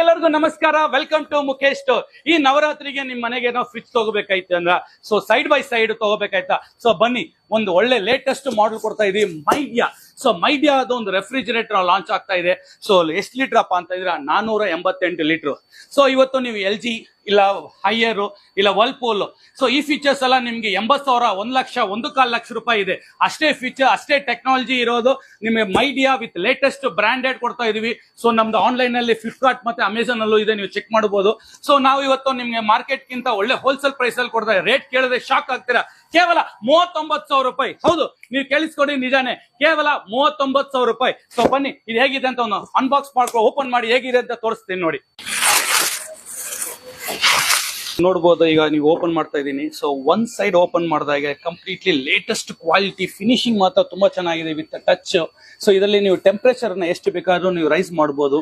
ಎಲ್ಲರಿಗೂ ನಮಸ್ಕಾರ. Welcome to Mukesh store. ಈ ನವರಾತ್ರಿಗೆ ನಿಮ್ ಮನೆಗೆ ನಾವು ಫ್ರಿಡ್ಜ್ ತಗೋಬೇಕಾಯ್ತು ಅಂದ್ರ ಸೊ ಸೈಡ್ ಬೈ ಸೈಡ್ ತಗೋಬೇಕಾಯ್ತಾ, ಸೊ ಬನ್ನಿ ಒಂದು ಒಳ್ಳೆ ಲೇಟೆಸ್ಟ್ ಮಾಡೆಲ್ ಕೊಡ್ತಾ ಇದೀವಿ ಮೈಡಿಯಾ. ಸೊ ಮೈಡಿಯಾ ಅದು ಒಂದು ರೆಫ್ರಿಜರೇಟರ್ ಲಾಂಚ್ ಆಗ್ತಾ ಇದೆ. ಸೊ ಎಷ್ಟು ಲೀಟರ್ ಅಪ್ಪ ಅಂತ ಇದ್ರೆ 488 ಲೀಟರ್. ಸೊ ಇವತ್ತು ನೀವು LG ಇಲ್ಲ ಹೈಯರ್ ಇಲ್ಲ ವರ್ಲ್ಪೂಲ್, ಸೊ ಈ ಫೀಚರ್ಸ್ ಎಲ್ಲ ನಿಮ್ಗೆ 80,000, 1,00,000, 1.25 ಲಕ್ಷ ರೂಪಾಯಿ ಇದೆ. ಅಷ್ಟೇ ಫೀಚರ್, ಅಷ್ಟೇ ಟೆಕ್ನಾಲಜಿ ಇರೋದು ನಿಮಗೆ ಮೈಡಿಯಾ ವಿತ್ ಲೇಟೆಸ್ಟ್ ಬ್ರಾಂಡೆಡ್ ಕೊಡ್ತಾ ಇದೀವಿ. ಸೊ ನಮ್ದು ಆನ್ಲೈನ್ ಅಲ್ಲಿ ಫ್ಲಿಪ್ಕಾರ್ಟ್ ಮತ್ತೆ ಅಮೆಝಾನ್ ಅಲ್ಲೂ ಇದೆ, ನೀವು ಚೆಕ್ ಮಾಡಬಹುದು. ಸೊ ನಾವು ಇವತ್ತು ನಿಮ್ಗೆ ಮಾರ್ಕೆಟ್ ಗಿಂತ ಒಳ್ಳೆ ಹೋಲ್ಸೇಲ್ ಪ್ರೈಸ್ ಅಲ್ಲಿ ಕೊಡ್ತಾ ಇದ್ದೀವಿ. ರೇಟ್ ಕೇಳಿದ್ರೆ ಶಾಕ್ ಆಗ್ತೀರಾ. ಕೇವಲ 39,000 ರೂಪಾಯಿ. ಹೌದು, ನೀವು ಕೇಳಿಸ್ಕೊಡಿ, ನಿಜಾನೇ, ಕೇವಲ 39,000 ರೂಪಾಯಿ. ಸೊ ಬನ್ನಿ ಇದು ಹೇಗಿದೆ ಅಂತ ಒಂದು ಅನ್ಬಾಕ್ಸ್ ಮಾಡ್ಕೊ, ಓಪನ್ ಮಾಡಿ ಹೇಗಿದೆ ಅಂತ ತೋರಿಸ್ತೀನಿ ನೋಡಿ. ನೋಡ್ಬೋದು, ಈಗ ನೀವು ಓಪನ್ ಮಾಡ್ತಾ ಇದ್ದೀನಿ. ಸೊ ಒಂದ್ ಸೈಡ್ ಓಪನ್ ಮಾಡಿದಾಗ ಕಂಪ್ಲೀಟ್ಲಿ ಲೇಟೆಸ್ಟ್ ಕ್ವಾಲಿಟಿ, ಫಿನಿಶಿಂಗ್ ಮಾತ್ರ ತುಂಬಾ ಚೆನ್ನಾಗಿದೆ ವಿತ್ ಟಚ್. ಸೊ ಇದರಲ್ಲಿ ನೀವು ಟೆಂಪರೇಚರ್ ನ ಎಷ್ಟು ಬೇಕಾದ್ರೂ ನೀವು ರೈಸ್ ಮಾಡಬಹುದು.